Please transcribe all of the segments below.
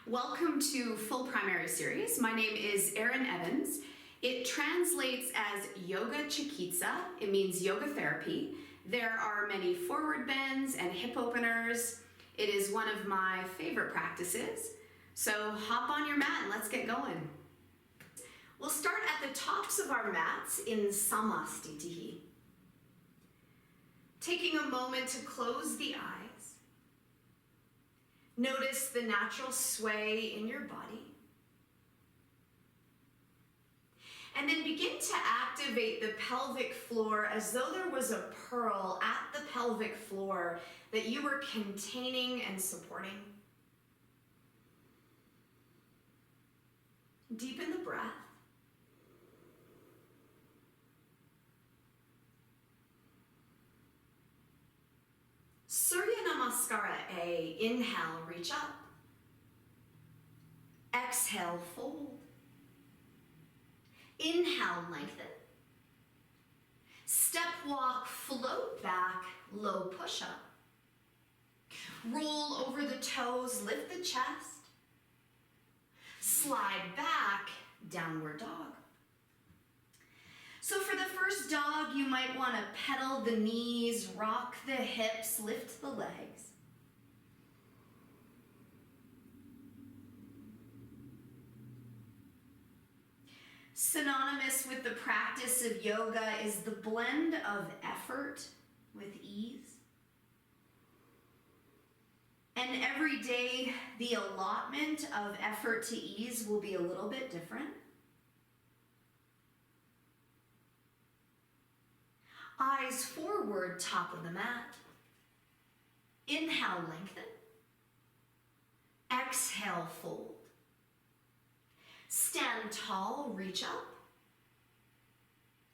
Welcome to Full Primary Series. My name is Erin Evans. It translates as Yoga Chikitsa. It means yoga therapy. There are many forward bends and hip openers. It is one of my favorite practices. So hop on your mat and let's get going. We'll start at the tops of our mats in Samastitihi. Taking a moment to close the eyes. Notice the natural sway in your body. And then begin to activate the pelvic floor as though there was a pearl at the pelvic floor that you were containing and supporting. Deepen the breath. Surya namaskara A, inhale, reach up. Exhale, fold. Inhale, lengthen. Step walk, float back, low push-up. Roll over the toes, lift the chest. Slide back, downward dog. So for the first dog, you might want to pedal the knees, rock the hips, lift the legs. Synonymous with the practice of yoga is the blend of effort with ease. And every day, the allotment of effort to ease will be a little bit different. Eyes forward, top of the mat. Inhale, lengthen. Exhale, fold. Stand tall, reach up.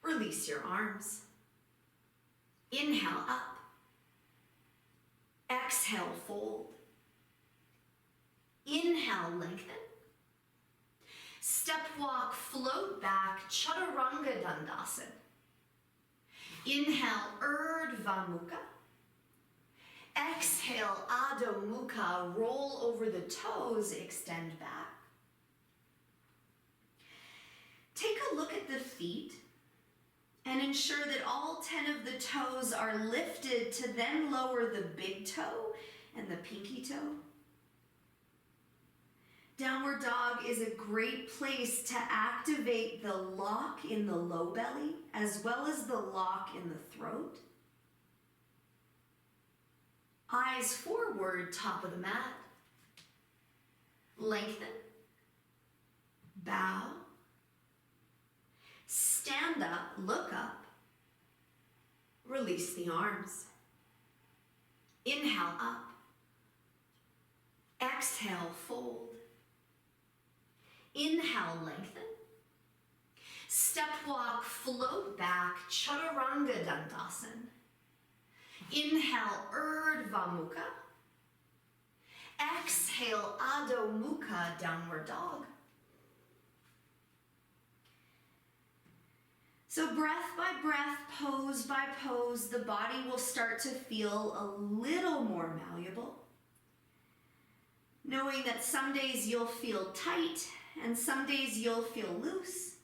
Release your arms. Inhale, up. Exhale, fold. Inhale, lengthen. Step walk, float back, chaturanga dandasana. Inhale, Urdhva Mukha. Exhale, Adho Mukha. Roll over the toes, extend back. Take a look at the feet and ensure that all 10 of the toes are lifted to then lower the big toe and the pinky toe. Downward dog is a great place to activate the lock in the low belly as well as the lock in the throat. Eyes forward, top of the mat. Lengthen. Bow. Stand up, look up. Release the arms. Inhale, up. Exhale, fold. Inhale, lengthen. Step walk, float back, chaturanga dandasana. Inhale, Urdhva Mukha. Exhale, Adho Mukha, downward dog. So breath by breath, pose by pose, the body will start to feel a little more malleable. Knowing that some days you'll feel tight and some days you'll feel loose.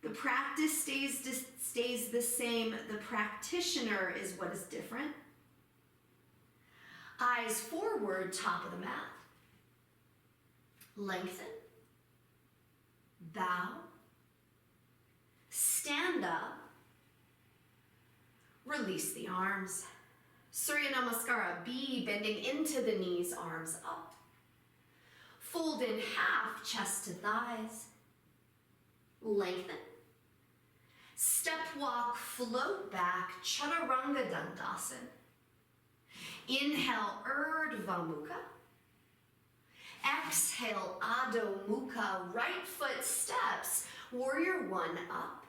The practice stays the same. The practitioner is what is different. Eyes forward, top of the mat. Lengthen. Bow. Stand up. Release the arms. Surya namaskara B, bending into the knees, arms up. Fold in half, chest to thighs. Lengthen. Step walk, float back, chaturanga dandasana. Inhale, Urdhva Mukha. Exhale, Adho Mukha. Right foot steps, warrior one up.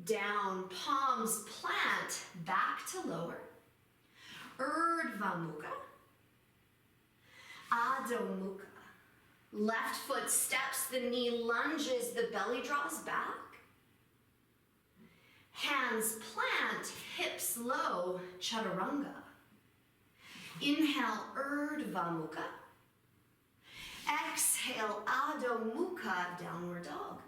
Down, palms plant, back to lower. Urdhva Mukha. Adho Mukha. Left foot steps, the knee lunges, the belly draws back. Hands plant, hips low, chaturanga. Inhale, Urdhva Mukha. Exhale, Adho Mukha, downward dog.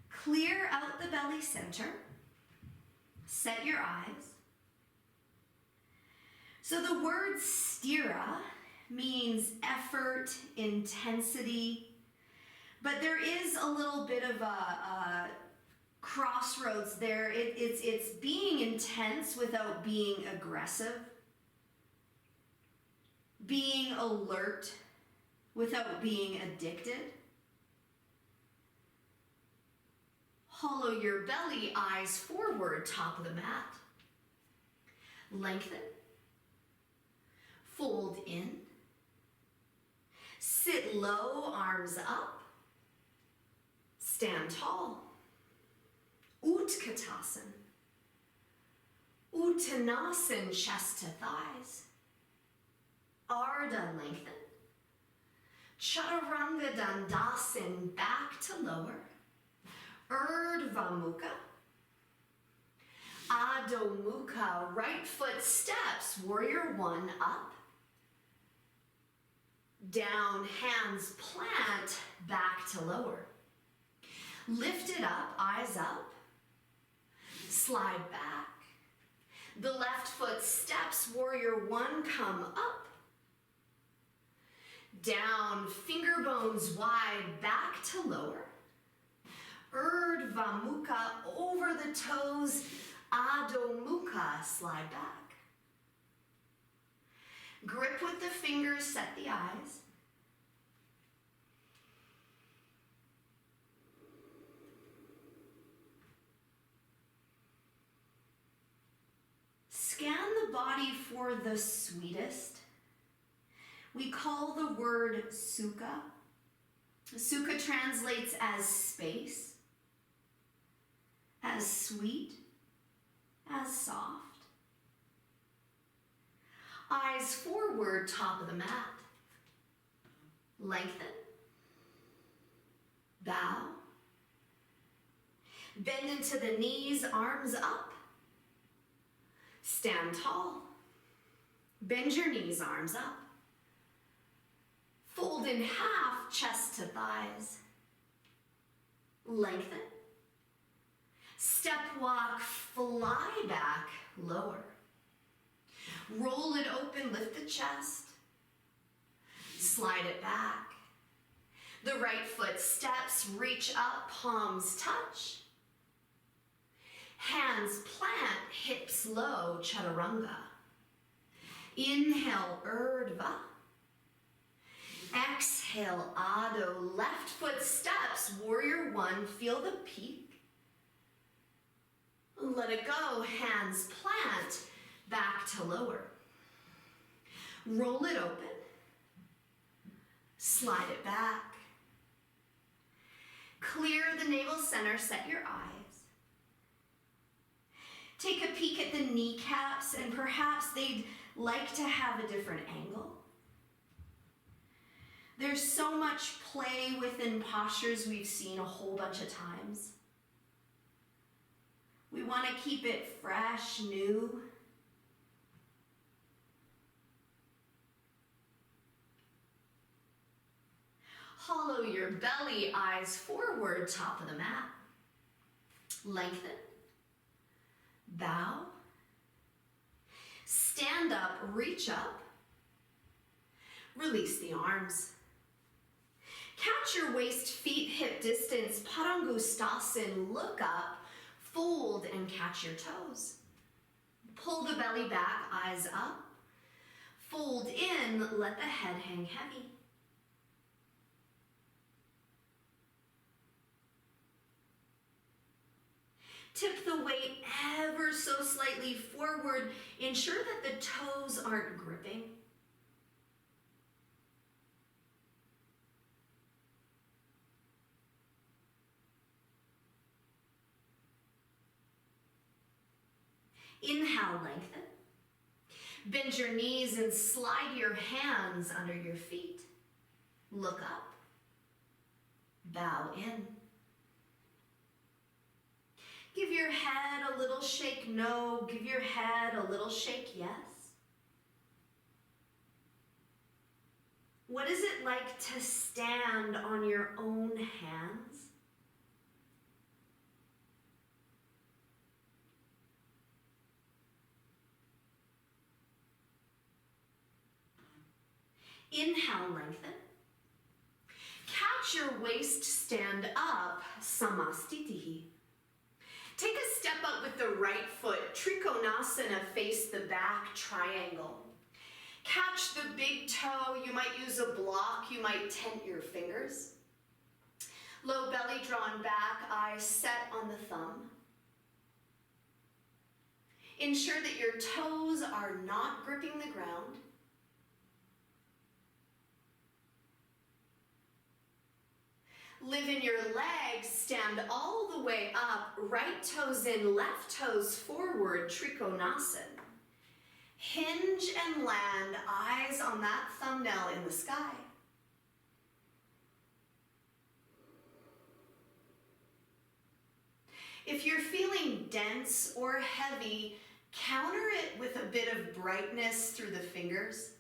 Clear out the belly center. Set your eyes. So the word stira means effort, intensity, but there is a little bit of a crossroads there. It's being intense without being aggressive, being alert without being addicted. Hollow your belly, eyes forward, top of the mat. Lengthen. Fold in. Sit low, arms up. Stand tall. Utkatasana. Uttanasana, chest to thighs. Ardha, lengthen. Chaturanga Dandasana, back to lower. Urdhva Mukha. Adho Mukha, right foot steps, warrior one, up. Down, hands plant, back to lower. Lift it up, eyes up. Slide back. The left foot steps, warrior one, come up. Down, finger bones wide, back to lower. Urdhva Mukha, over the toes, Adho Mukha, slide back. Grip with the fingers, set the eyes. Scan the body for the sweetest. We call the word sukha. Sukha translates as space, as sweet, as soft. Eyes forward, top of the mat. Lengthen. Bow. Bend into the knees, arms up. Stand tall. Bend your knees, arms up. Fold in half, chest to thighs. Lengthen. Step walk, fly back, lower. Roll it open, lift the chest. Slide it back. The right foot steps, reach up, palms touch. Hands plant, hips low, chaturanga. Inhale, urdhva. Exhale, Adho. Left foot steps, warrior one, feel the peak. Let it go, hands plant, back to lower. Roll it open. Slide it back. Clear the navel center, set your eyes. Take a peek at the kneecaps, and perhaps they'd like to have a different angle. There's so much play within postures we've seen a whole bunch of times. We want to keep it fresh, new. Hollow your belly, eyes forward, top of the mat. Lengthen. Bow. Stand up, reach up. Release the arms. Catch your waist, feet, hip distance, Padangustasana, look up, fold and catch your toes. Pull the belly back, eyes up. Fold in, let the head hang heavy. Tip the weight ever so slightly forward. Ensure that the toes aren't gripping. Inhale, lengthen. Bend your knees and slide your hands under your feet. Look up. Bow in. Give your head a little shake no. Give your head a little shake yes. What is it like to stand on your own hands? Inhale, lengthen. Catch your waist, stand up, samastitihi. Take a step up with the right foot, trikonasana, face the back, triangle. Catch the big toe, you might use a block, you might tent your fingers. Low belly drawn back, eyes set on the thumb. Ensure that your toes are not gripping the ground. Live in your legs, stand all the way up, right toes in, left toes forward, trikonasana. Hinge and land, eyes on that thumbnail in the sky. If you're feeling dense or heavy, counter it with a bit of brightness through the fingers.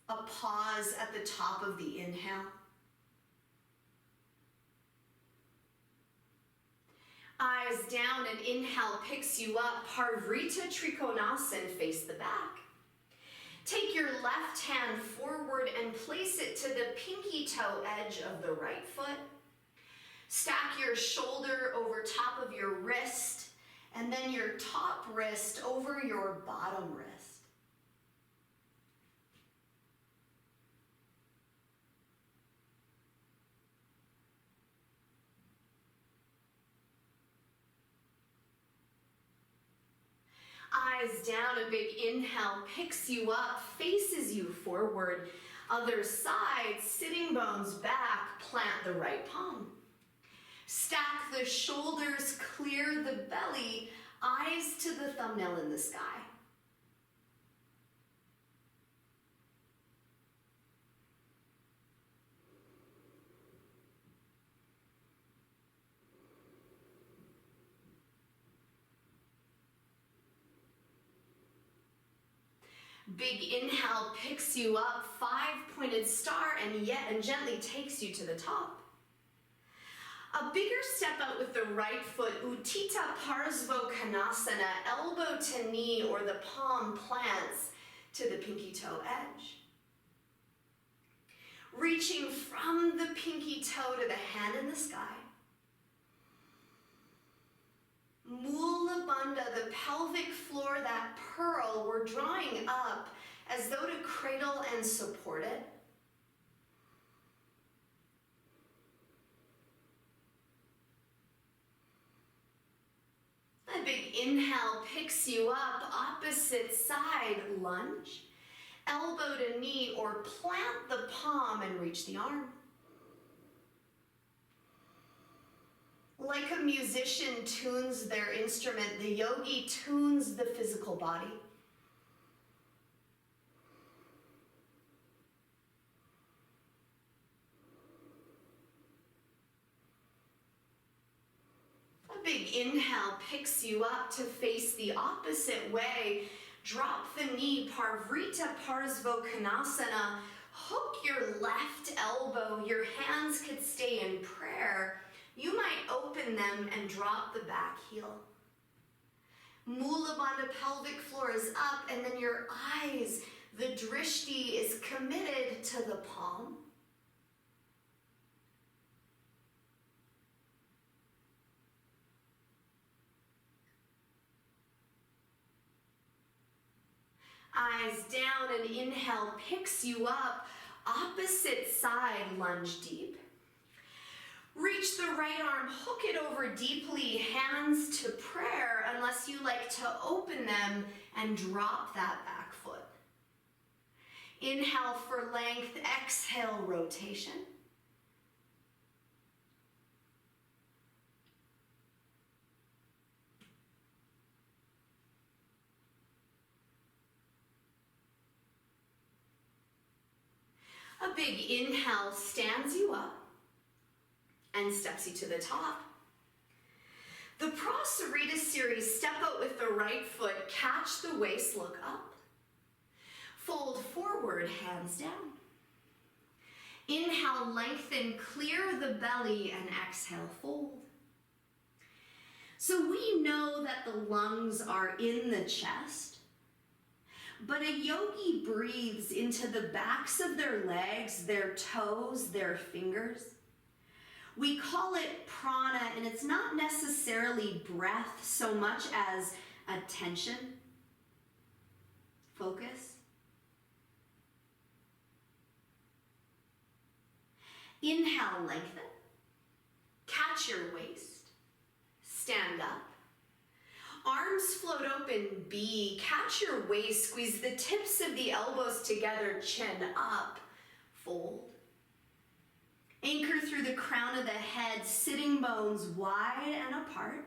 A pause at the top of the inhale. Eyes down and inhale picks you up. Parvrita Trikonasana, face the back. Take your left hand forward and place it to the pinky toe edge of the right foot. Stack your shoulder over top of your wrist and then your top wrist over your bottom wrist. Eyes down, a big inhale picks you up, faces you forward. Other side, sitting bones back, plant the right palm. Stack the shoulders, clear the belly, eyes to the thumbnail in the sky. Big inhale picks you up, 5-pointed star, and gently takes you to the top. A bigger step out with the right foot, Uttita Parsva Konasana, elbow to knee or the palm plants to the pinky toe edge. Reaching from the pinky toe to the hand in the sky. Mula Bandha, the pelvic floor, that pearl, we're drawing up as though to cradle and support it. A big inhale picks you up, opposite side, lunge. Elbow to knee or plant the palm and reach the arm. Like a musician tunes their instrument, the yogi tunes the physical body. A big inhale picks you up to face the opposite way. Drop the knee, Parvrita Parsva Konasana. Hook your left elbow. Your hands could stay in prayer. You might open them and drop the back heel. Mula Bandha, pelvic floor is up, and then your eyes, the drishti is committed to the palm. Eyes down, and inhale picks you up, opposite side, lunge deep. Reach the right arm, hook it over deeply, hands to prayer, unless you like to open them and drop that back foot. Inhale for length, exhale, rotation. A big inhale stands you up and steps you to the top. The Prosarita series, step out with the right foot, catch the waist, look up. Fold forward, hands down. Inhale, lengthen, clear the belly, and exhale, fold. So we know that the lungs are in the chest, but a yogi breathes into the backs of their legs, their toes, their fingers. We call it prana, and it's not necessarily breath so much as attention, focus. Inhale, lengthen. Catch your waist. Stand up. Arms float open, B. Catch your waist. Squeeze the tips of the elbows together, chin up. Fold. Anchor through the crown of the head, sitting bones wide and apart.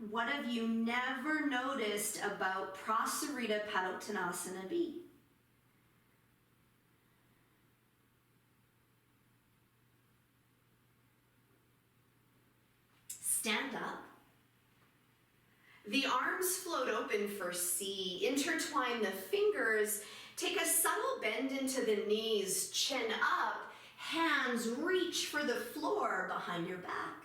What have you never noticed about Prosarita Padottanasana B? Stand up. The arms float open for C. Intertwine the fingers. Take a subtle bend into the knees. Chin up. Hands reach for the floor behind your back.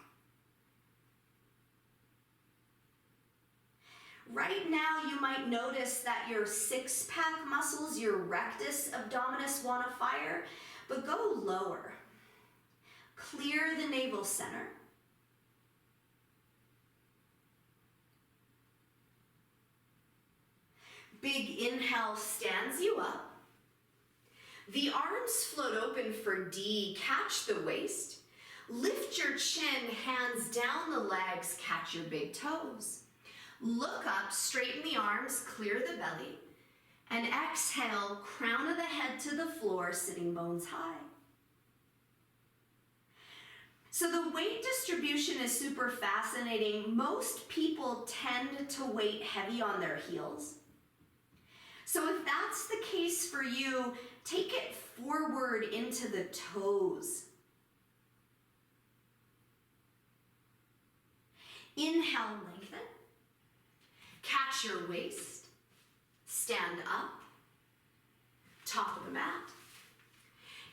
Right now, you might notice that your six-pack muscles, your rectus abdominis, want to fire, but go lower. Clear the navel center. Big inhale stands you up. The arms float open for D. Catch the waist. Lift your chin, hands down the legs, catch your big toes. Look up, straighten the arms, clear the belly. And exhale, crown of the head to the floor, sitting bones high. So the weight distribution is super fascinating. Most people tend to weight heavy on their heels. So if that's the case for you, take it forward into the toes. Inhale, lengthen. Catch your waist. Stand up. Top of the mat.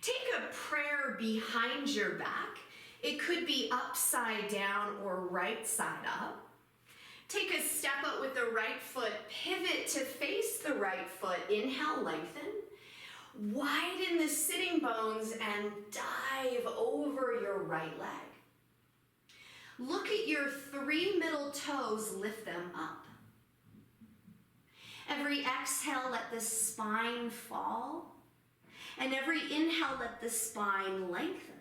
Take a prayer behind your back. It could be upside down or right side up. Take a step up with the right foot, pivot to face the right foot. Inhale, lengthen. Widen the sitting bones and dive over your right leg. Look at your three middle toes, lift them up. Every exhale, let the spine fall. And every inhale, let the spine lengthen.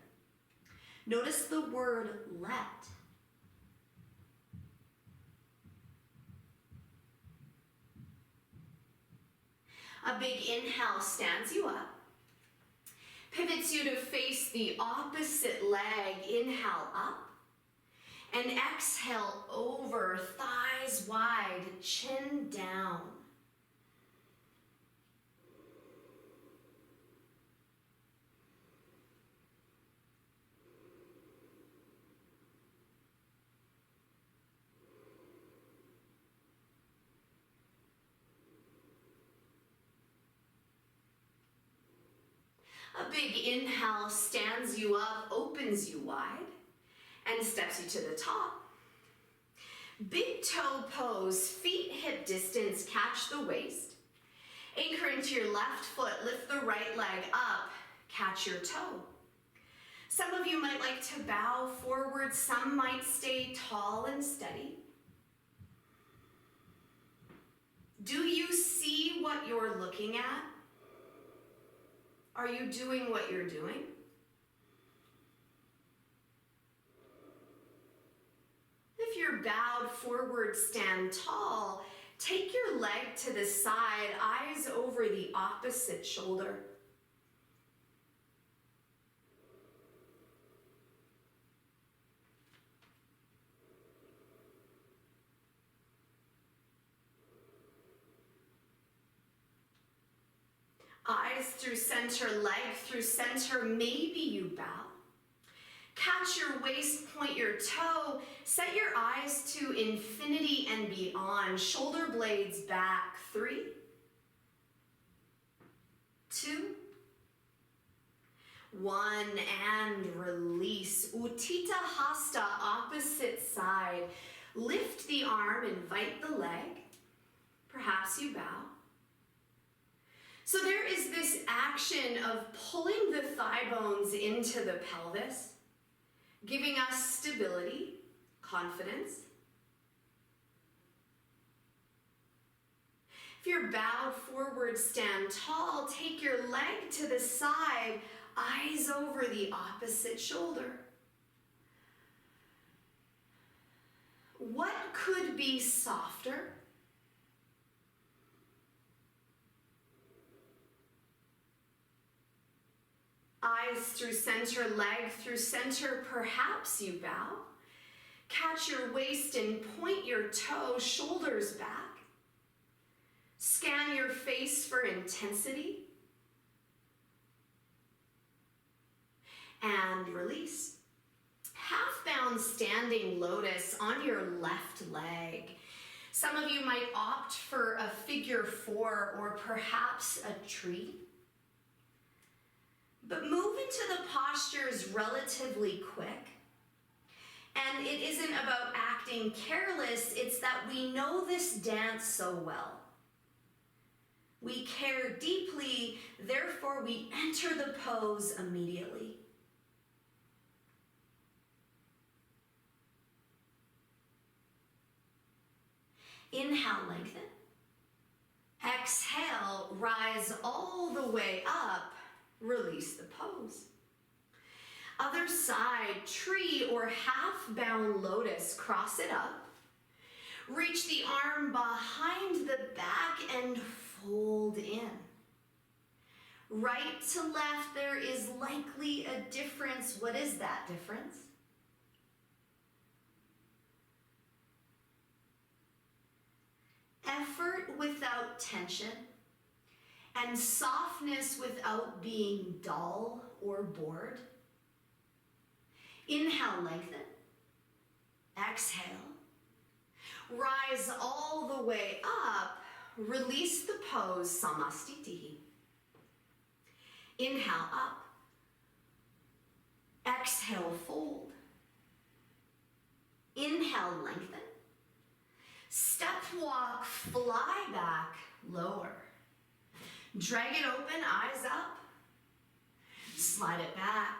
Notice the word let. A big inhale stands you up, pivots you to face the opposite leg. Inhale up, and exhale over, thighs wide, chin down. A big inhale stands you up, opens you wide, and steps you to the top. Big toe pose, feet hip distance, catch the waist. Anchor into your left foot, lift the right leg up, catch your toe. Some of you might like to bow forward, some might stay tall and steady. Do you see what you're looking at? Are you doing what you're doing? If you're bowed forward, stand tall. Take your leg to the side, eyes over the opposite shoulder. Eyes through center, leg through center, maybe you bow. Catch your waist, point your toe. Set your eyes to infinity and beyond. Shoulder blades back. 3, 2, 1, and release. Utthita Hasta, opposite side. Lift the arm, invite the leg. Perhaps you bow. So there is this action of pulling the thigh bones into the pelvis, giving us stability, confidence. If you're bowed forward, stand tall. Take your leg to the side, eyes over the opposite shoulder. What could be softer? Eyes through center, leg through center, perhaps you bow. Catch your waist and point your toe, shoulders back. Scan your face for intensity. And release. Half-bound standing lotus on your left leg. Some of you might opt for a figure 4 or perhaps a tree. But move into the postures relatively quick. And it isn't about acting careless, it's that we know this dance so well. We care deeply, therefore we enter the pose immediately. Inhale, lengthen. Exhale, rise all the way up. Release the pose. Other side, tree or half-bound lotus, cross it up. Reach the arm behind the back and fold in. Right to left, there is likely a difference. What is that difference? Effort without tension, and softness without being dull or bored. Inhale, lengthen. Exhale. Rise all the way up. Release the pose, samastitihi. Inhale, up. Exhale, fold. Inhale, lengthen. Step walk, fly back, lower. Drag it open, eyes up. Slide it back.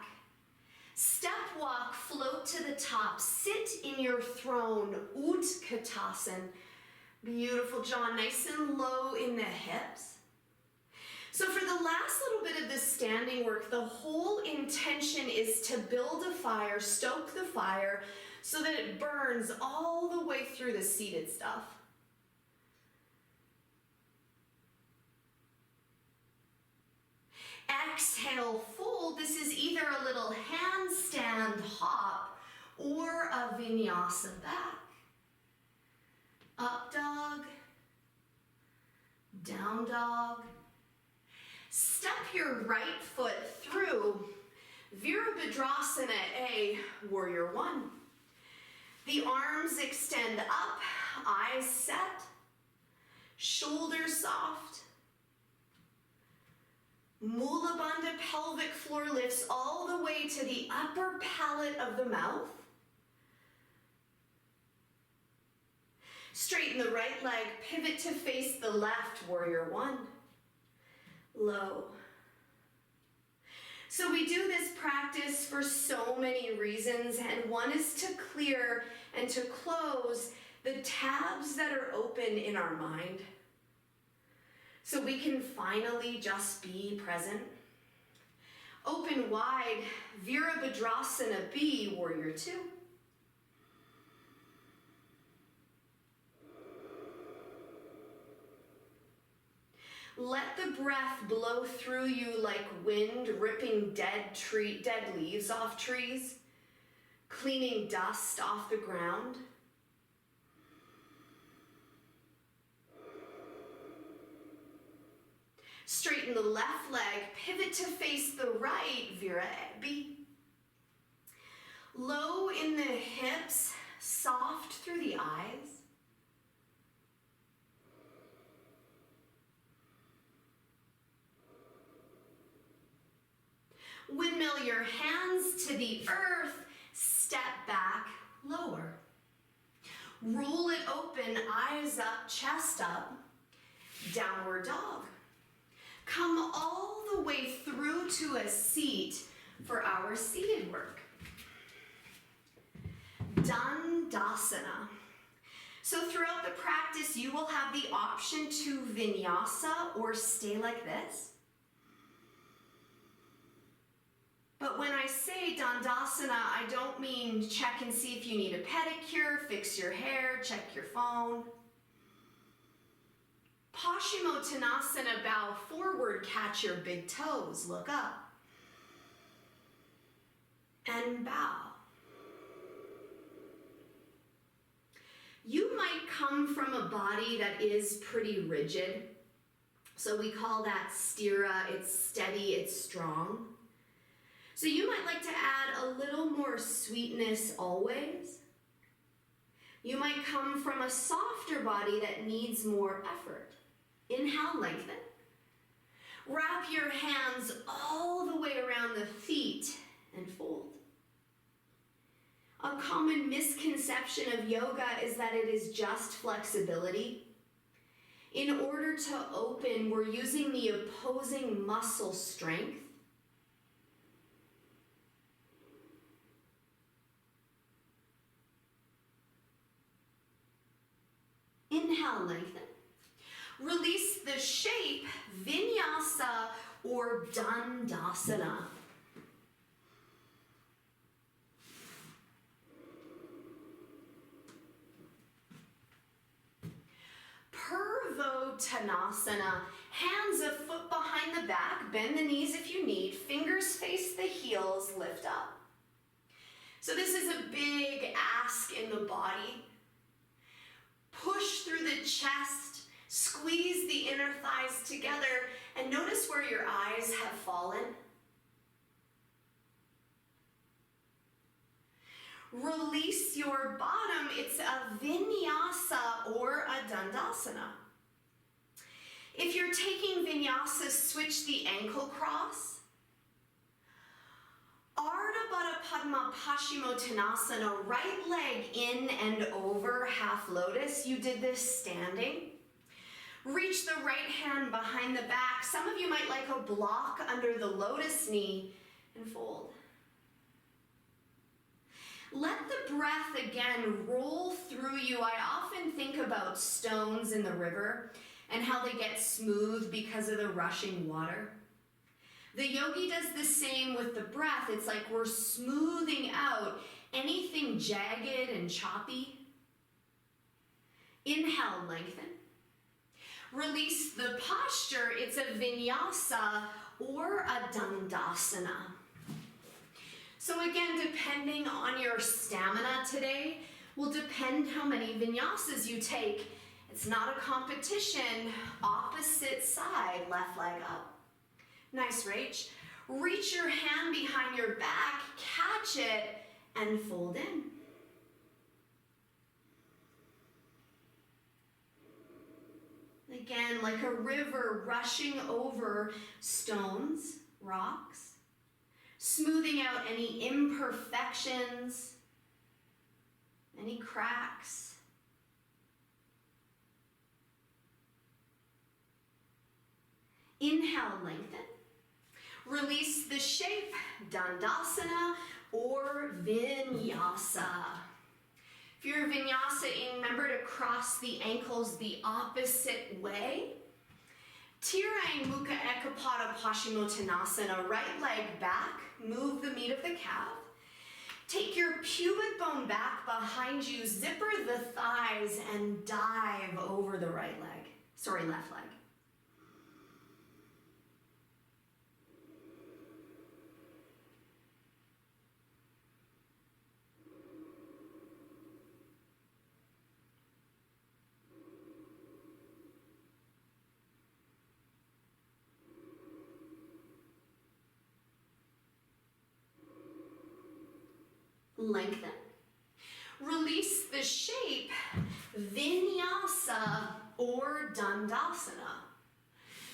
Step walk, float to the top. Sit in your throne, Utkatasana. Beautiful, jaw nice and low in the hips. So for the last little bit of this standing work, the whole intention is to build a fire, stoke the fire, so that it burns all the way through the seated stuff. Exhale, fold. This is either a little handstand hop or a vinyasa back. Up dog, down dog. Step your right foot through Virabhadrasana A, warrior 1. The arms extend up, eyes set, shoulders soft. Mula Bandha, pelvic floor lifts all the way to the upper palate of the mouth. Straighten the right leg, pivot to face the left, warrior 1. Low. So we do this practice for so many reasons, and one is to clear and to close the tabs that are open in our mind, so we can finally just be present. Open wide, Virabhadrasana B, warrior 2. Let the breath blow through you like wind, ripping dead leaves off trees, cleaning dust off the ground. Straighten the left leg, pivot to face the right, Vira B. Low in the hips, soft through the eyes. Windmill your hands to the earth, step back, lower. Roll it open, eyes up, chest up, downward dog. Come all the way through to a seat for our seated work. Dandasana. So throughout the practice, you will have the option to vinyasa or stay like this. But when I say Dandasana, I don't mean check and see if you need a pedicure, fix your hair, check your phone. Paschimottanasana, bow forward, catch your big toes, look up. And bow. You might come from a body that is pretty rigid. So we call that stira, it's steady, it's strong. So you might like to add a little more sweetness always. You might come from a softer body that needs more effort. Inhale, lengthen. Wrap your hands all the way around the feet and fold. A common misconception of yoga is that it is just flexibility. In order to open, we're using the opposing muscle strength. Inhale, lengthen. Release the shape, vinyasa or dandasana. Purvottanasana. Hands a foot behind the back, bend the knees if you need, fingers face the heels, lift up. So this is a big ask in the body. Push through the chest, squeeze the inner thighs together, and notice where your eyes have fallen. Release your bottom. It's a vinyasa or a dandasana. If you're taking vinyasa, switch the ankle cross. Ardha Baddha Padma Paschimottanasana, right leg in and over, half lotus. You did this standing. Reach the right hand behind the back. Some of you might like a block under the lotus knee and fold. Let the breath again roll through you. I often think about stones in the river and how they get smooth because of the rushing water. The yogi does the same with the breath. It's like we're smoothing out anything jagged and choppy. Inhale, lengthen. Release the posture. It's a vinyasa or a dandasana. So again, depending on your stamina today, will depend how many vinyasas you take. It's not a competition. Opposite side, left leg up. Nice, Rach. Reach your hand behind your back, catch it, and fold in. Again, like a river rushing over stones, rocks, smoothing out any imperfections, any cracks. Inhale, lengthen. Release the shape, dandasana or vinyasa. If you're vinyasa, remember to cross the ankles the opposite way. Tirang Mukha Ekapada Paschimottanasana, right leg back, move the meat of the calf. Take your pubic bone back behind you, zipper the thighs and dive over the left leg. lengthen. Release the shape, vinyasa or dandasana.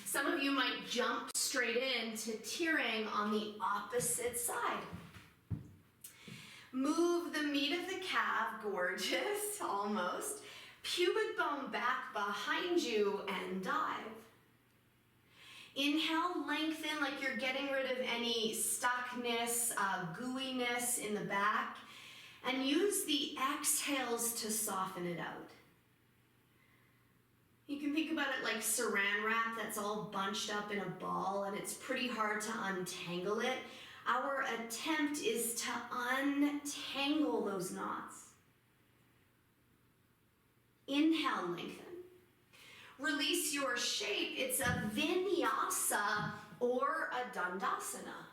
Some of you might jump straight into tirang on the opposite side. Move the meat of the calf, gorgeous, almost. Pubic bone back behind you and dive. Inhale, lengthen like you're getting rid of any stuckness, gooiness in the back. And use the exhales to soften it out. You can think about it like saran wrap that's all bunched up in a ball and it's pretty hard to untangle it. Our attempt is to untangle those knots. Inhale, lengthen. Release your shape. It's a vinyasa or a dandasana.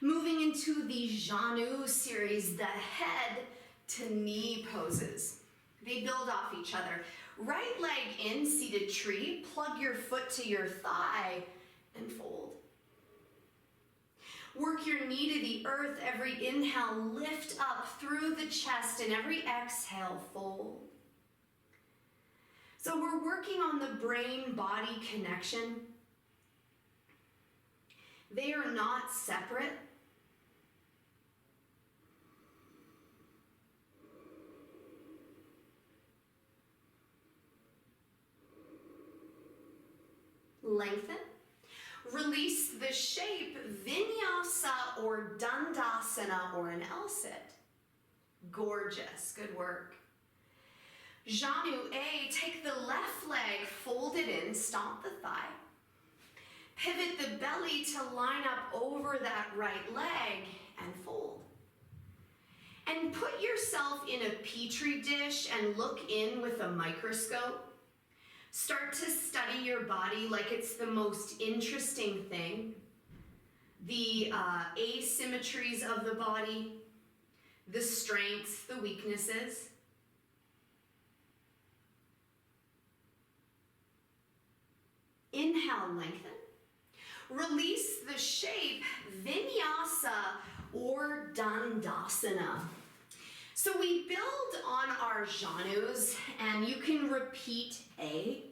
Moving into the Janu series, the head to knee poses. They build off each other. Right leg in, seated tree, plug your foot to your thigh and fold. Work your knee to the earth. Every inhale, lift up through the chest, and every exhale, fold. So we're working on the brain-body connection. They are not separate. Lengthen. Release the shape, vinyasa or dandasana or an L-sit. Gorgeous, good work. Janu A, take the left leg, fold it in, stomp the thigh. Pivot the belly to line up over that right leg and fold. And put yourself in a petri dish and look in with a microscope. Start to study your body like it's the most interesting thing. The asymmetries of the body, the strengths, the weaknesses. Inhale, lengthen. Release the shape, vinyasa or dandasana. So we build on our Janus, and you can repeat A.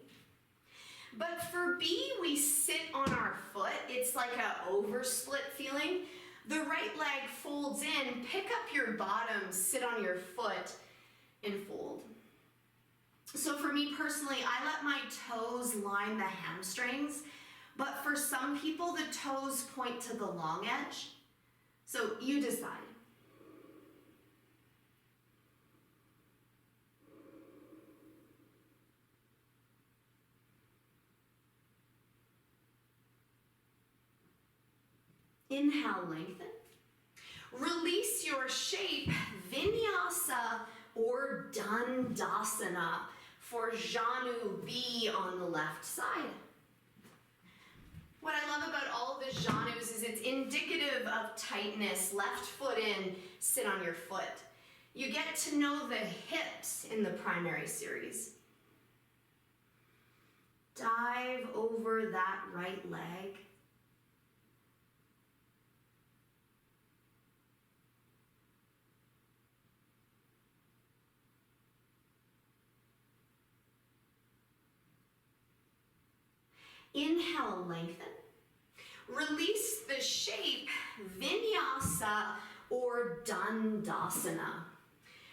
But for B, we sit on our foot. It's like an oversplit feeling. The right leg folds in, pick up your bottom, sit on your foot, and fold. So for me personally, I let my toes line the hamstrings, but for some people, the toes point to the long edge. So you decide. Inhale, lengthen. Release your shape, vinyasa or dandasana for Janu B on the left side. What I love about all of the Janus is it's indicative of tightness. Left foot in, sit on your foot. You get to know the hips in the primary series. Dive over that right leg. Inhale, lengthen. Release the shape, vinyasa or dandasana.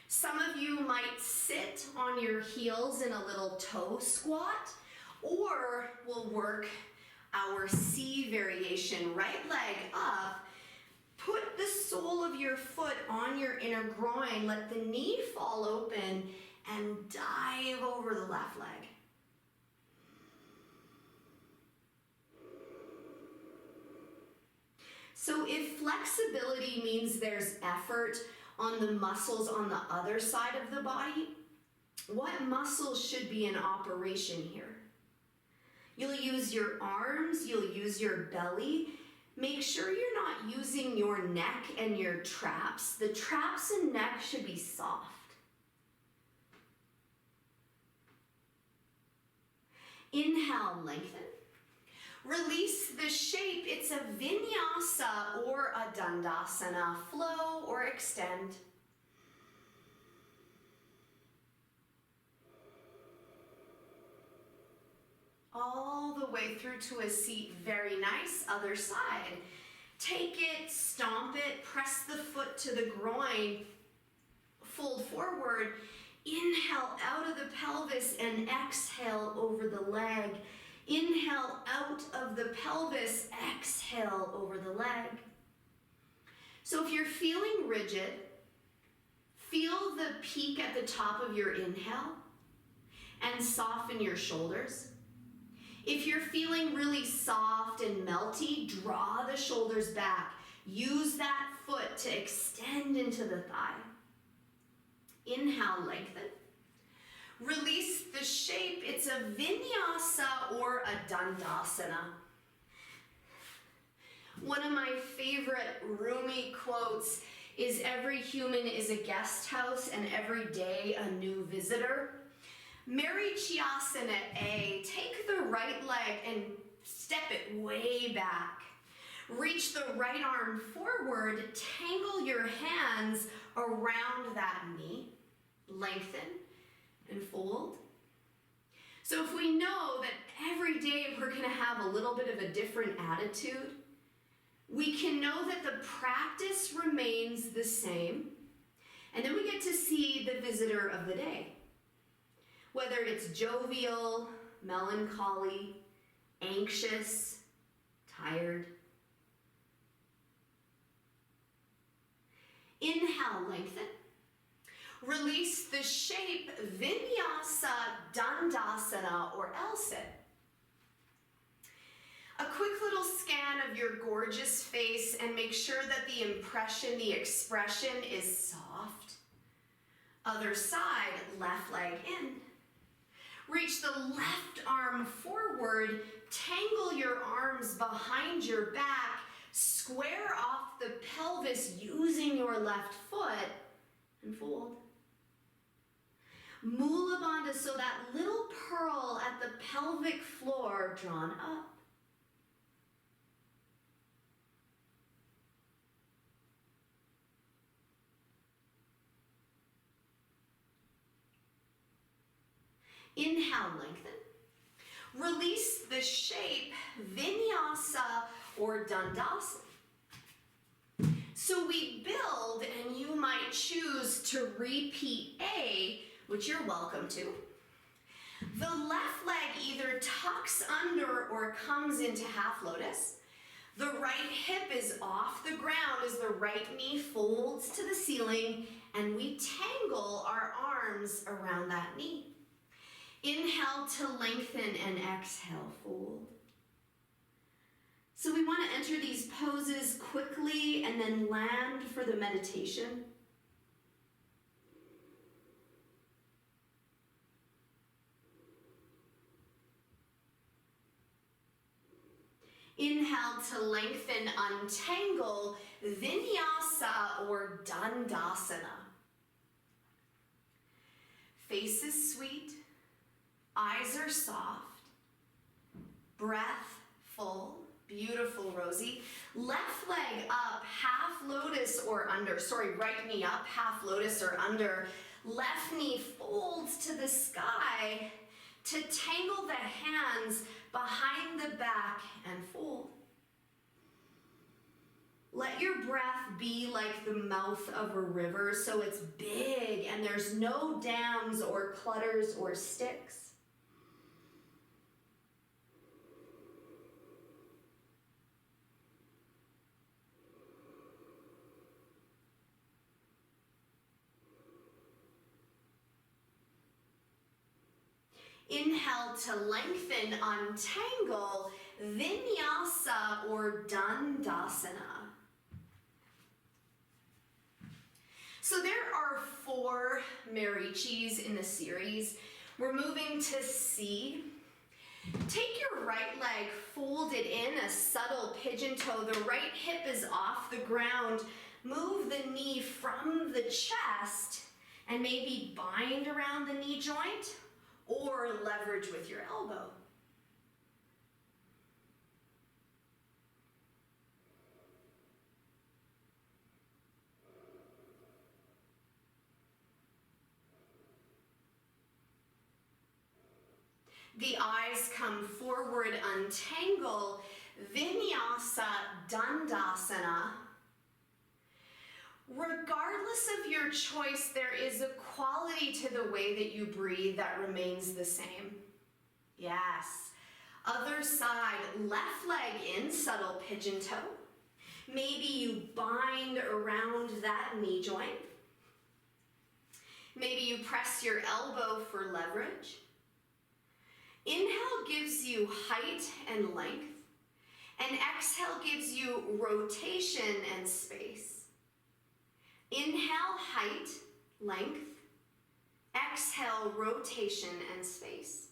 Some of you might sit on your heels in a little toe squat, or we'll work our C variation. Right leg up, put the sole of your foot on your inner groin, let the knee fall open, and dive over the left leg. So if flexibility means there's effort on the muscles on the other side of the body, what muscles should be in operation here? You'll use your arms, you'll use your belly. Make sure you're not using your neck and your traps. The traps and neck should be soft. Inhale, lengthen. Release the shape. It's a vinyasa or a dandasana. Flow or extend. All the way through to a seat. Very nice. Other side. Take it, stomp it, press the foot to the groin, fold forward, inhale out of the pelvis and exhale over the leg. Inhale out of the pelvis, exhale over the leg. So if you're feeling rigid, feel the peak at the top of your inhale and soften your shoulders. If you're feeling really soft and melty, draw the shoulders back. Use that foot to extend into the thigh. Inhale, lengthen. Release the shape. It's a vinyasa or a dandasana. One of my favorite Rumi quotes is, "Every human is a guest house and every day a new visitor." Marichyasana A, take the right leg and step it way back. Reach the right arm forward, tangle your hands around that knee, lengthen and fold. So if we know that every day we're going to have a little bit of a different attitude, we can know that the practice remains the same, and then we get to see the visitor of the day. Whether it's jovial, melancholy, anxious, tired. Inhale, lengthen. Release the shape, vinyasa, dandasana, or L-sit. A quick little scan of your gorgeous face and make sure that the impression, the expression is soft. Other side, left leg in. Reach the left arm forward, tangle your arms behind your back, square off the pelvis using your left foot, and fold. Mula Bandha, so that little pearl at the pelvic floor drawn up. Inhale, lengthen. Release the shape, vinyasa or dandasana. So we build, and you might choose to repeat A, which you're welcome to. The left leg either tucks under or comes into half lotus. The right hip is off the ground as the right knee folds to the ceiling, and we tangle our arms around that knee. Inhale to lengthen and exhale, fold. So we want to enter these poses quickly and then land for the meditation. Inhale to lengthen, untangle, vinyasa or dandasana. Face is sweet. Eyes are soft, breath full, beautiful, Rosie. Left leg up, half lotus or under. Right knee up, half lotus or under. Left knee folds to the sky to tangle the hands behind the back and fold. Let your breath be like the mouth of a river, so it's big and there's no dams or clutters or sticks. Inhale to lengthen, untangle, vinyasa or dandasana. So there are 4 Marichis in the series. We're moving to C. Take your right leg, fold it in, a subtle pigeon toe. The right hip is off the ground. Move the knee from the chest and maybe bind around the knee joint or leverage with your elbow. The eyes come forward, untangle, Vinyasa Dandasana. Regardless of your choice, there is a quality to the way that you breathe that remains the same. Yes. Other side, left leg in, subtle pigeon toe. Maybe you bind around that knee joint. Maybe you press your elbow for leverage. Inhale gives you height and length, and exhale gives you rotation and space. Inhale, height, length. Exhale, rotation and space.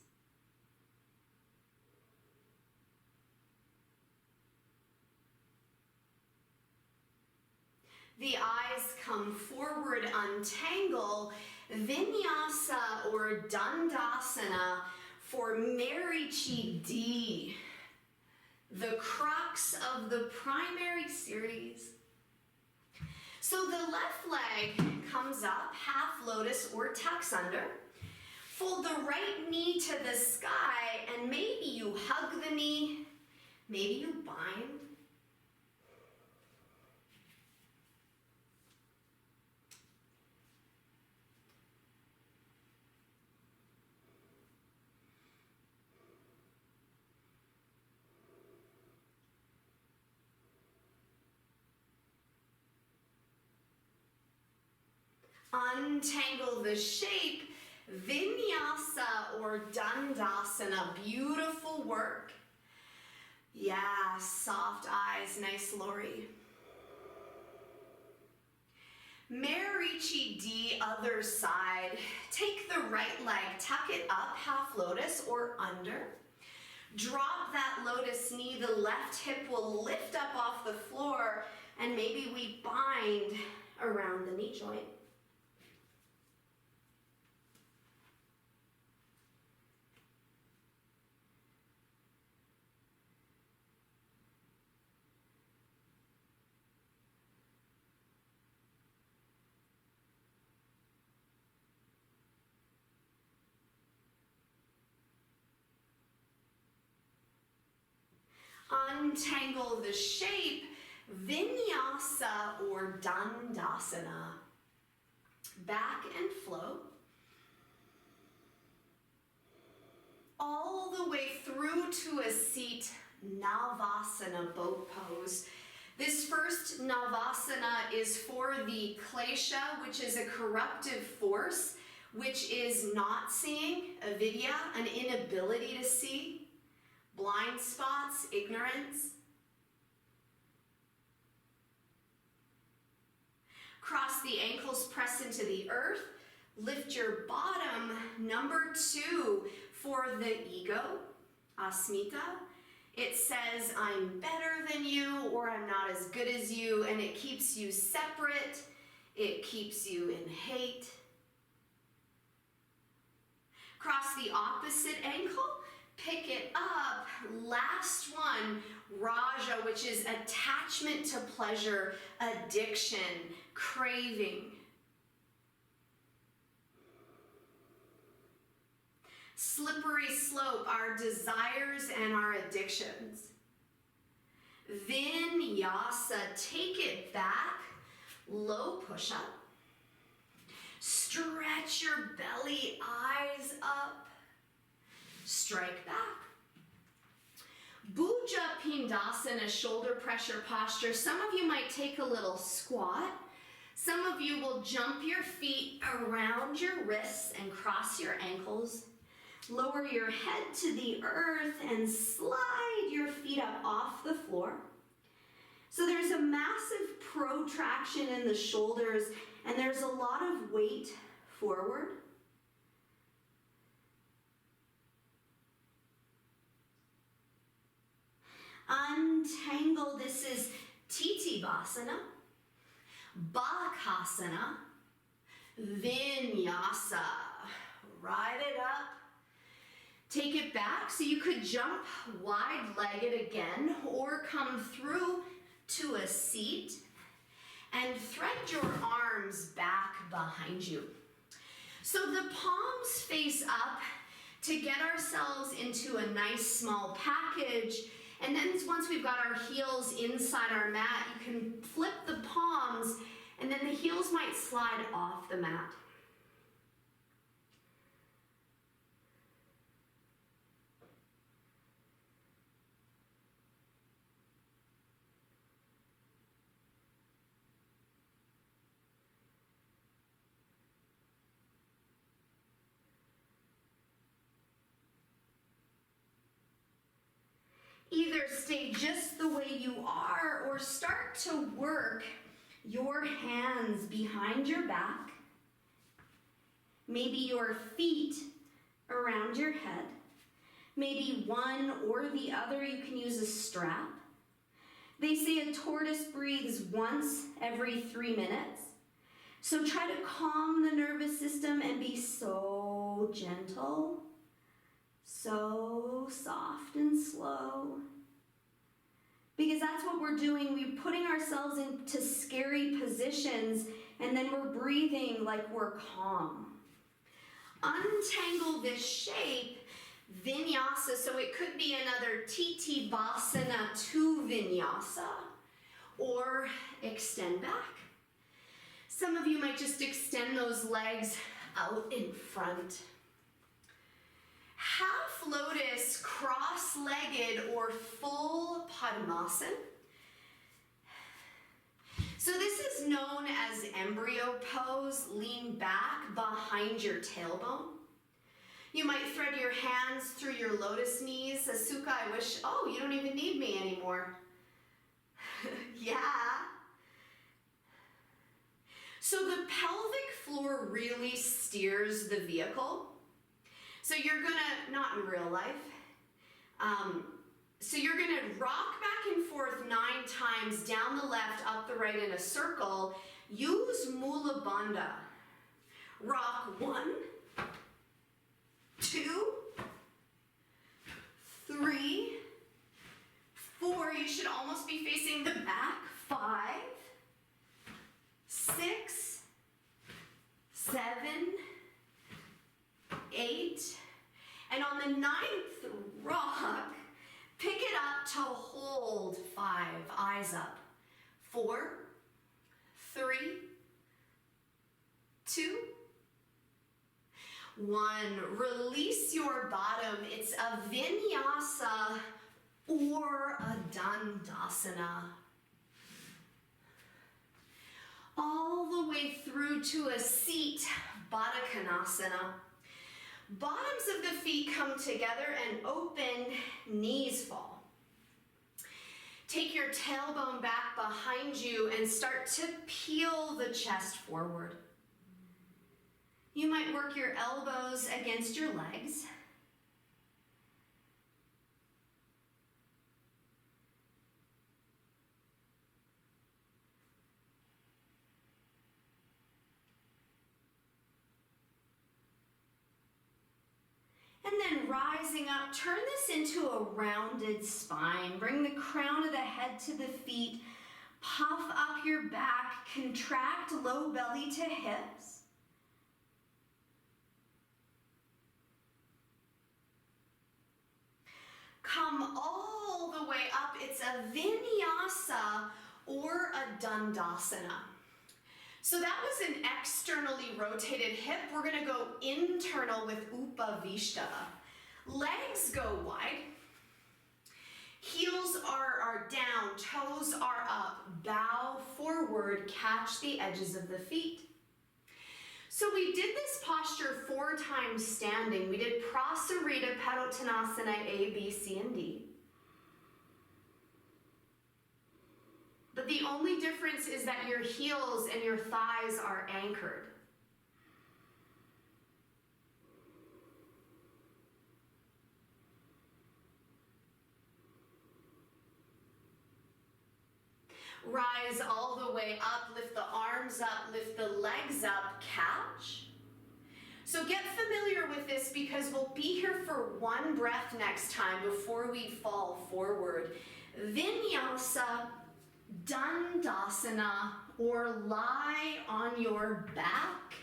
The eyes come forward, untangle, Vinyasa or Dandasana for Marichyasana, the crux of the primary series. So the left leg comes up, half lotus or tucks under. Fold the right knee to the sky, and maybe you hug the knee, maybe you bind. Untangle the shape, Vinyasa or Dandasana, beautiful work. Yeah, soft eyes, nice Lori. Marichyasana, other side. Take the right leg, tuck it up, half lotus or under. Drop that lotus knee, the left hip will lift up off the floor, and maybe we bind around the knee joint. Untangle the shape, Vinyasa or Dandasana. Back and flow. All the way through to a seat, Navasana, boat pose. This first Navasana is for the klesha, which is a corruptive force, which is not seeing, avidya, an inability to see. Blind spots, ignorance. Cross the ankles, press into the earth. Lift your bottom, number 2, for the ego, asmita. It says, I'm better than you, or I'm not as good as you, and it keeps you separate. It keeps you in hate. Cross the opposite ankle. Pick it up. Last one, Raja, which is attachment to pleasure, addiction, craving. Slippery slope, our desires and our addictions. Vinyasa, take it back, low push-up. Stretch your belly, eyes up. Strike back. Bhuja Pindasana, shoulder pressure posture. Some of you might take a little squat. Some of you will jump your feet around your wrists and cross your ankles. Lower your head to the earth and slide your feet up off the floor. So there's a massive protraction in the shoulders, and there's a lot of weight forward. Untangle, this is Titibhasana, Bakasana, Vinyasa. Ride it up. Take it back, so you could jump wide-legged again or come through to a seat and thread your arms back behind you. So the palms face up. to get ourselves into a nice small package. And then once we've got our heels inside our mat, you can flip the palms, and then the heels might slide off the mat. Either stay just the way you are or start to work your hands behind your back, maybe your feet around your head, maybe one or the other. You can use a strap. They say a tortoise breathes once every 3 minutes. So try to calm the nervous system and be so gentle, so soft and slow. Because that's what we're doing. We're putting ourselves into scary positions, and then we're breathing like we're calm. Untangle this shape, vinyasa. So it could be another titibhasana to vinyasa, or extend back. Some of you might just extend those legs out in front. Half lotus, cross-legged, or full padmasana. So this is known as embryo pose. Lean back behind your tailbone. You might thread your hands through your lotus knees. Asuka, I wish, oh, you don't even need me anymore. Yeah. So the pelvic floor really steers the vehicle. So you're gonna, not in real life, so you're gonna rock back and forth 9 times, down the left, up the right in a circle. Use Mula Bandha. Rock 1, 2, 3, 4. You should almost be facing the back. 5, 6, 7, 8, and on the 9th rock, pick it up to hold 5, eyes up. 4, 3, 2, 1. Release your bottom. It's a vinyasa or a dandasana. All the way through to a seat, Baddha Konasana. Bottoms of the feet come together and open, knees fall. Take your tailbone back behind you and start to peel the chest forward. You might work your elbows against your legs. And then rising up, turn this into a rounded spine. Bring the crown of the head to the feet. Puff up your back. Contract low belly to hips. Come all the way up. It's a vinyasa or a dandasana. So that was an externally rotated hip. We're gonna go internal with Upavishta. Legs go wide. Heels are down, toes are up. Bow forward, catch the edges of the feet. So we did this posture 4 times standing. We did Prosarita, Padottanasana, A, B, C, and D. But the only difference is that your heels and your thighs are anchored. Rise all the way up, lift the arms up, lift the legs up, catch. So get familiar with this because we'll be here for 1 breath next time before we fall forward. Vinyasa, Dandasana, or lie on your back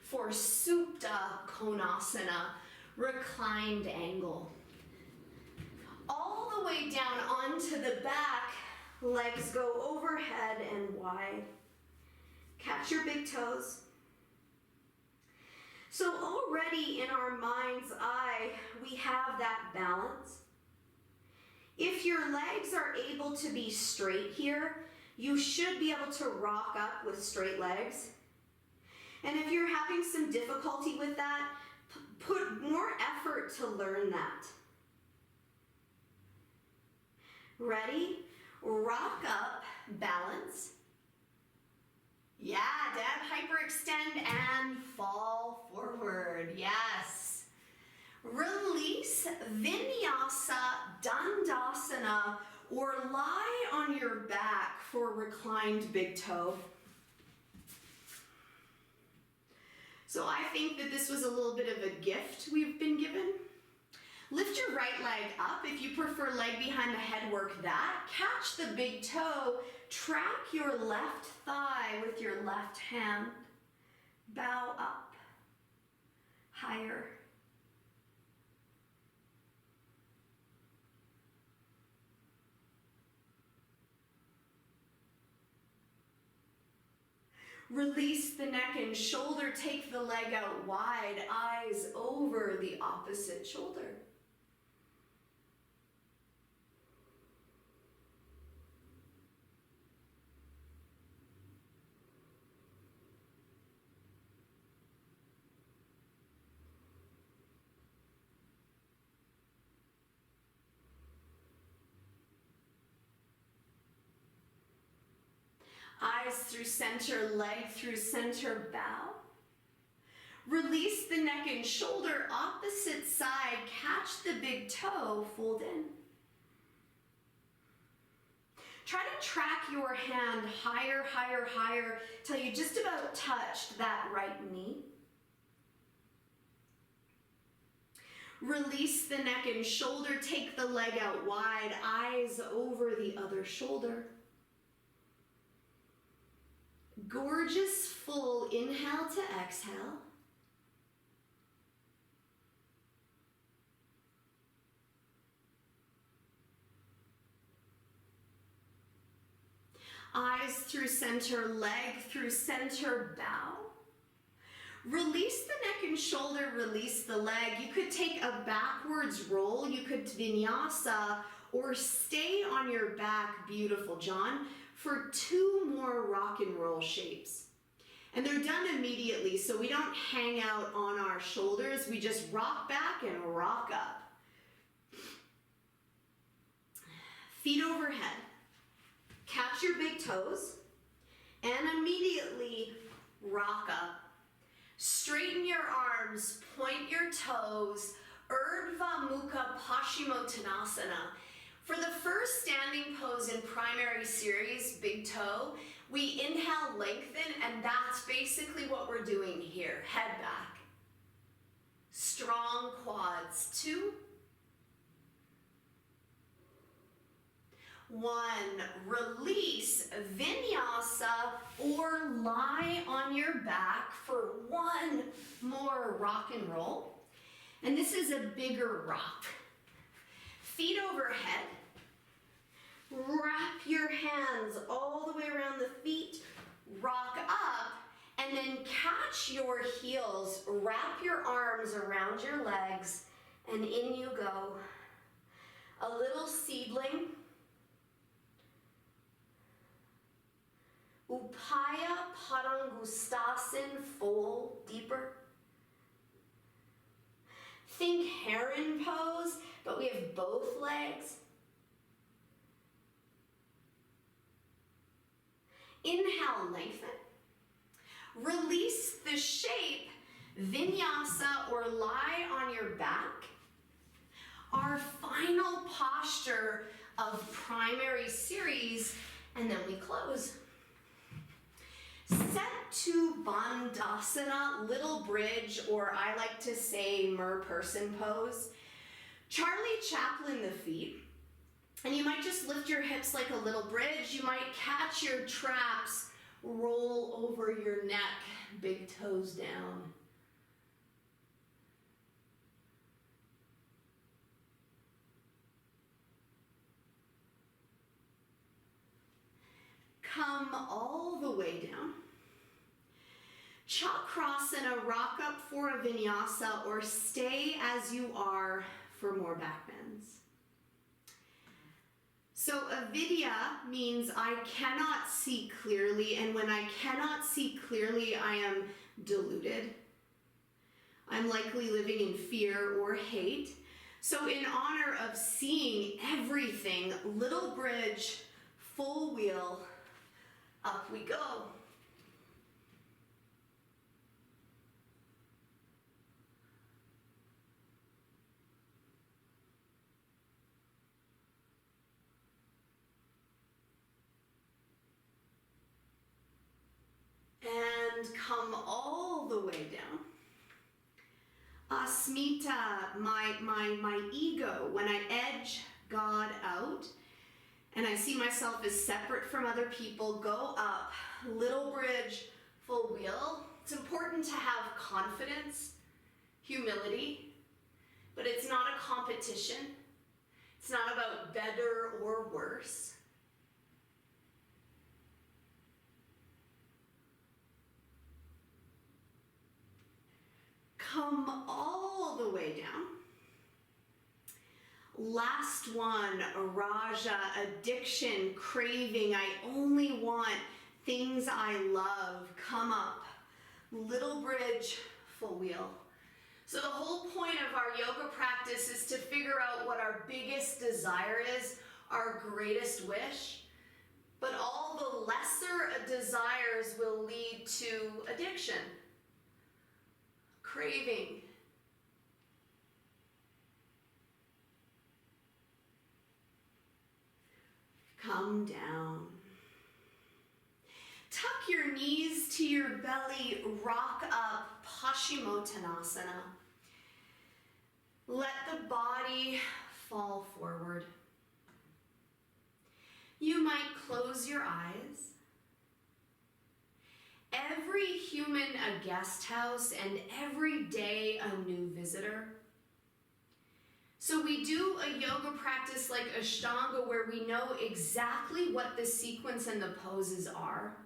for Supta Konasana. reclined angle. All the way down onto the back, legs go overhead and wide. Catch your big toes. So already in our mind's eye, we have that balance. If your legs are able to be straight here, you should be able to rock up with straight legs. And if you're having some difficulty with that, put more effort to learn that. Ready? Rock up, balance. Yeah, dad, hyperextend and fall forward. Yes. Release, vinyasa, dandasana, or lie on your back for reclined big toe. So I think that this was a little bit of a gift we've been given. Lift your right leg up. If you prefer leg behind the head, work that. Catch the big toe. Track your left thigh with your left hand. Bow up. Higher. Release the neck and shoulder. Take the leg out wide. Eyes over the opposite shoulder. Eyes through center, leg through center, bow. Release the neck and shoulder, opposite side, catch the big toe, fold in. Try to track your hand higher, higher, higher, till you just about touched that right knee. Release the neck and shoulder, take the leg out wide, eyes over the other shoulder. Gorgeous full inhale to exhale. Eyes through center, leg through center, bow. Release the neck and shoulder, release the leg. You could take a backwards roll, you could vinyasa, or stay on your back, beautiful, John, for 2 more rock and roll shapes. And they're done immediately, so we don't hang out on our shoulders. We just rock back and rock up. Feet overhead. Catch your big toes and immediately rock up. Straighten your arms, point your toes, Urdhva Mukha Paschimottanasana. For the first standing pose in primary series, big toe, we inhale, lengthen, and that's basically what we're doing here. Head back. Strong quads. 2. 1. Release, vinyasa, or lie on your back for 1 more rock and roll. And this is a bigger rock. Feet overhead. Wrap your hands all the way around the feet, rock up, and then catch your heels, wrap your arms around your legs, and in you go. A little seedling. Upaya Padangustasan, fold deeper. Think heron pose, but we have both legs. Inhale, lengthen. Release the shape, vinyasa, or lie on your back. Our final posture of primary series, and then we close. Set to Bandhasana, little bridge, or I like to say mer person pose. Charlie Chaplin the feet. And you might just lift your hips like a little bridge. You might catch your traps, roll over your neck, big toes down. come all the way down. Chakrasana, rock up for a vinyasa or stay as you are for more back bends. So avidya means I cannot see clearly, and when I cannot see clearly, I am deluded. I'm likely living in fear or hate. So in honor of seeing everything, little bridge, full wheel, up we go. And come all the way down. Asmita, my ego, when I edge God out and I see myself as separate from other people, go up, little bridge, full wheel. It's important to have confidence, humility, but it's not a competition. It's not about better or worse. Come all the way down. Last one, raja, addiction, craving. I only want things I love. Come up. Little bridge, full wheel. So the whole point of our yoga practice is to figure out what our biggest desire is, our greatest wish. But all the lesser desires will lead to addiction. Craving. Come down. Tuck your knees to your belly, rock up, Paschimottanasana. Let the body fall forward. You might close your eyes. Every human a guest house, and every day a new visitor. So we do a yoga practice like Ashtanga where we know exactly what the sequence and the poses are.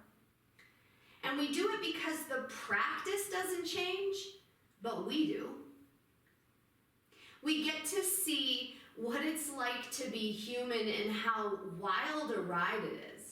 And we do it because the practice doesn't change, but we do. We get to see what it's like to be human and how wild a ride it is.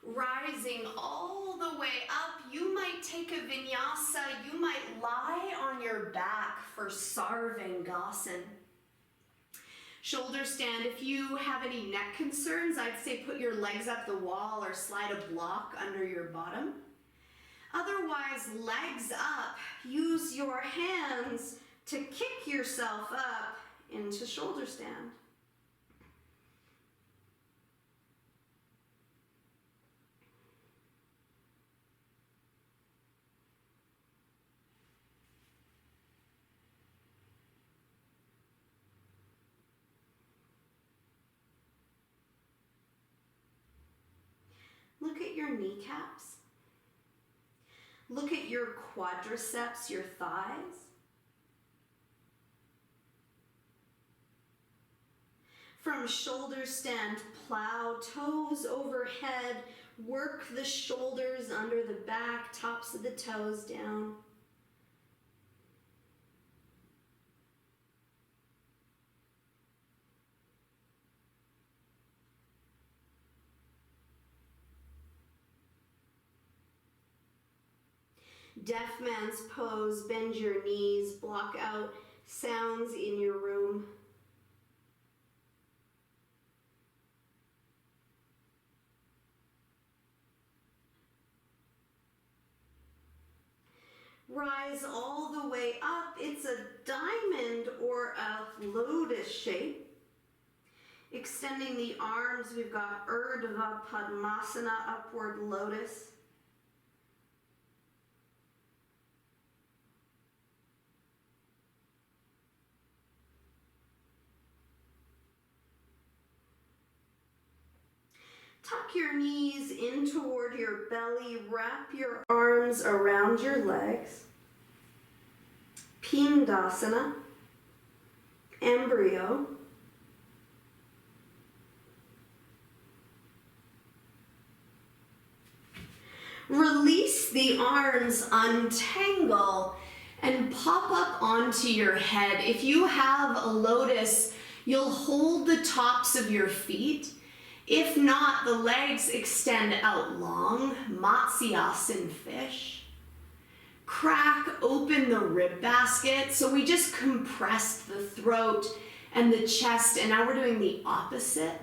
Rising all the way up, you might take a vinyasa, you might lie on your back for Sarvangasana. Shoulder stand. If you have any neck concerns, I'd say put your legs up the wall or slide a block under your bottom. Otherwise, legs up. Use your hands to kick yourself up into shoulder stand. Look at your kneecaps. Look at your quadriceps, your thighs. From shoulder stand, plow, toes overhead, work the shoulders under the back, tops of the toes down. Deaf man's pose, bend your knees, block out sounds in your room. Rise all the way up. It's a diamond or a lotus shape. Extending the arms, we've got Urdhva Padmasana, upward lotus. Tuck your knees in toward your belly. Wrap your arms around your legs. Pindasana. Embryo. Release the arms, untangle, and pop up onto your head. If you have a lotus, you'll hold the tops of your feet. If not, the legs extend out long, Marichyasana fish. Crack open the rib basket. So we just compressed the throat and the chest, and now we're doing the opposite.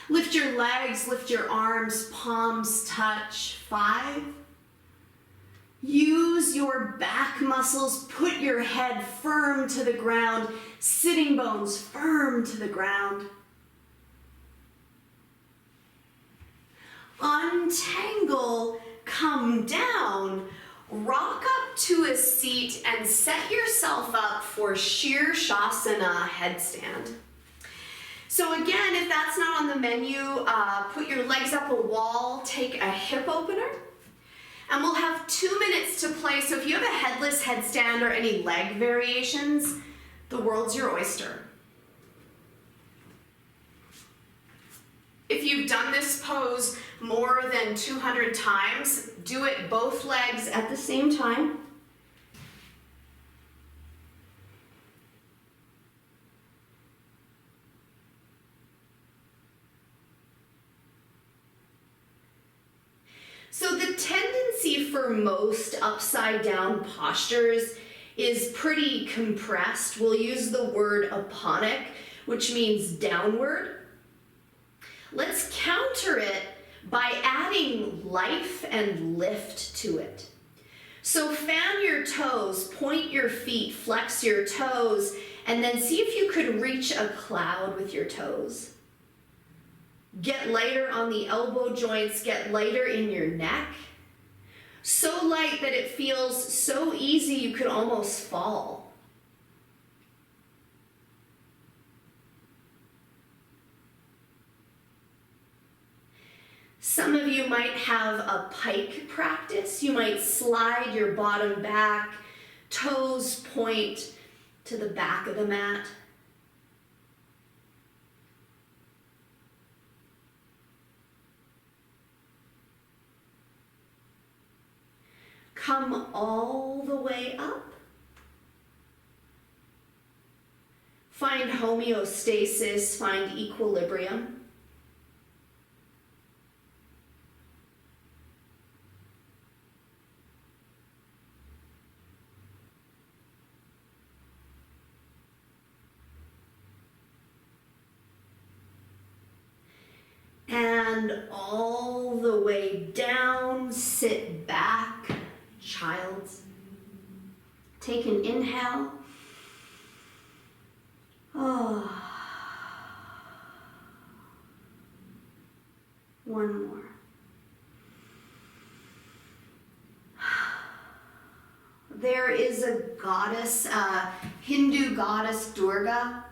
Lift your legs, lift your arms, palms touch. 5. Use your back muscles, put your head firm to the ground, sitting bones firm to the ground. Untangle, come down, rock up to a seat and set yourself up for Shirshasana headstand. So again, if that's not on the menu, put your legs up a wall, take a hip opener, and we'll have 2 minutes to play. So if you have a headless headstand or any leg variations, the world's your oyster. If you've done this pose more than 200 times, do it both legs at the same time. So the tendency for most upside down postures is pretty compressed. We'll use the word aponic, which means downward. Let's counter it by adding life and lift to it. So fan your toes, point your feet, flex your toes, and then see if you could reach a cloud with your toes. Get lighter on the elbow joints, get lighter in your neck. So light that it feels so easy you could almost fall. Some of you might have a pike practice. You might slide your bottom back, toes point to the back of the mat. Come all the way up. Find homeostasis, find equilibrium. And all the way down, sit back, child's. Take an inhale. Oh. One more. There is a goddess, Hindu goddess Durga.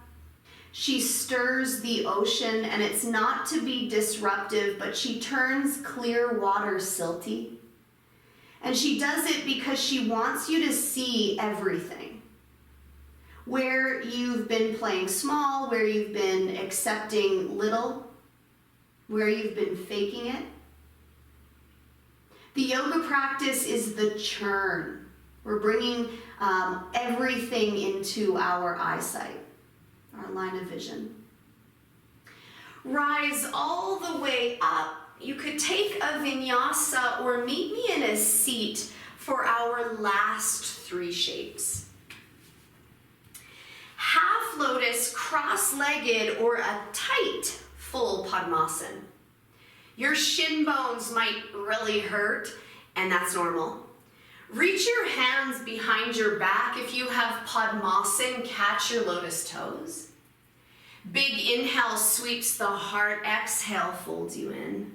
She stirs the ocean, and it's not to be disruptive, but she turns clear water silty. And she does it because she wants you to see everything. Where you've been playing small, where you've been accepting little, where you've been faking it. The yoga practice is the churn. We're bringing everything into our eyesight, our line of vision. Rise all the way up. You could take a vinyasa or meet me in a seat for our last 3 shapes. Half lotus, cross-legged, or a tight full padmasana. Your shin bones might really hurt, and that's normal. Reach your hands behind your back. If you have padmasana, catch your lotus toes. Big inhale sweeps the heart, exhale folds you in.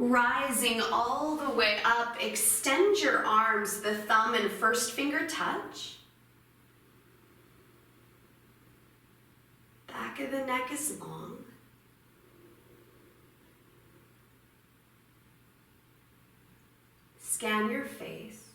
Rising all the way up, extend your arms, the thumb and first finger touch. Back of the neck is long. Scan your face.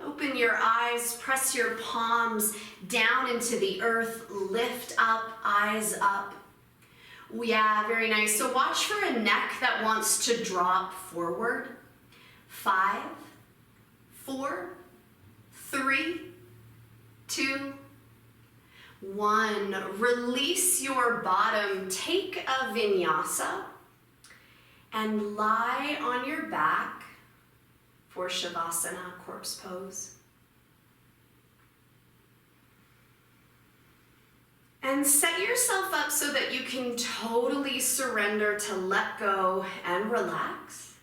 Open your eyes, press your palms down into the earth, lift up, eyes up. Yeah, very nice. So watch for a neck that wants to drop forward. 5, 4, 3, 2, 1. Release your bottom, take a vinyasa and lie on your back for Savasana, corpse pose. And set yourself up so that you can totally surrender to let go and relax.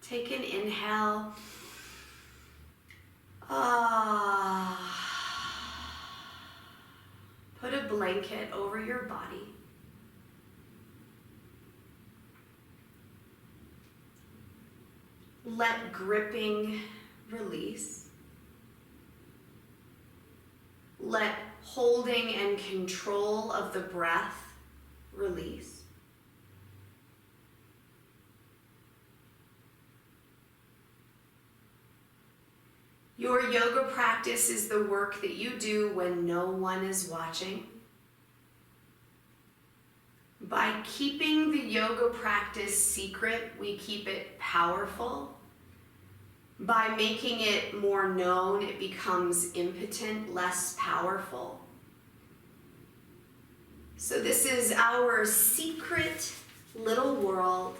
Take an inhale. Put a blanket over your body. Let gripping release. Let holding and control of the breath release. Your yoga practice is the work that you do when no one is watching. By keeping the yoga practice secret, we keep it powerful. By making it more known, it becomes impotent, less powerful. So this is our secret little world.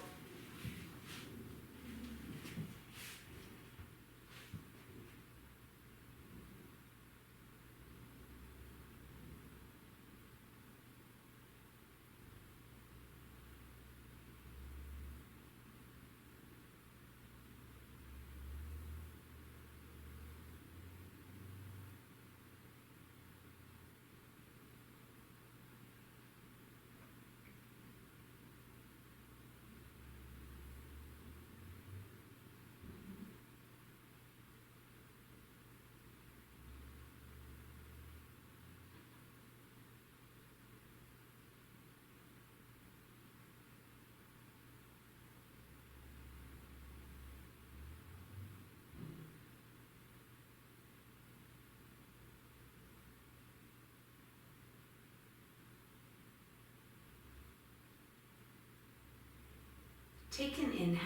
Take an inhale.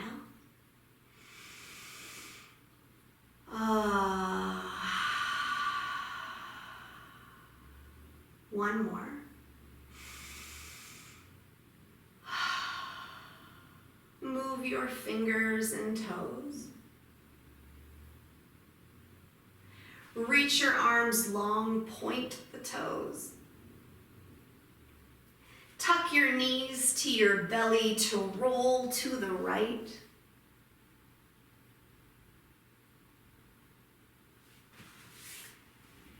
One more. Move your fingers and toes. Reach your arms long, point the toes. Tuck your knees to your belly to roll to the right.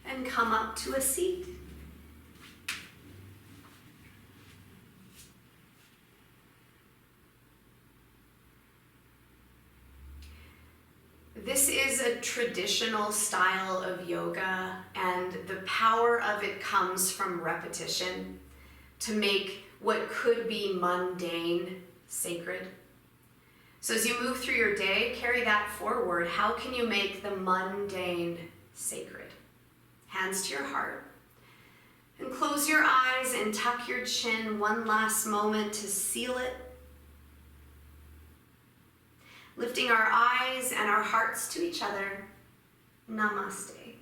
And come up to a seat. This is a traditional style of yoga, and the power of it comes from repetition to make what could be mundane sacred. So as you move through your day, carry that forward. How can you make the mundane sacred? Hands to your heart. And close your eyes and tuck your chin one last moment to seal it. Lifting our eyes and our hearts to each other. Namaste.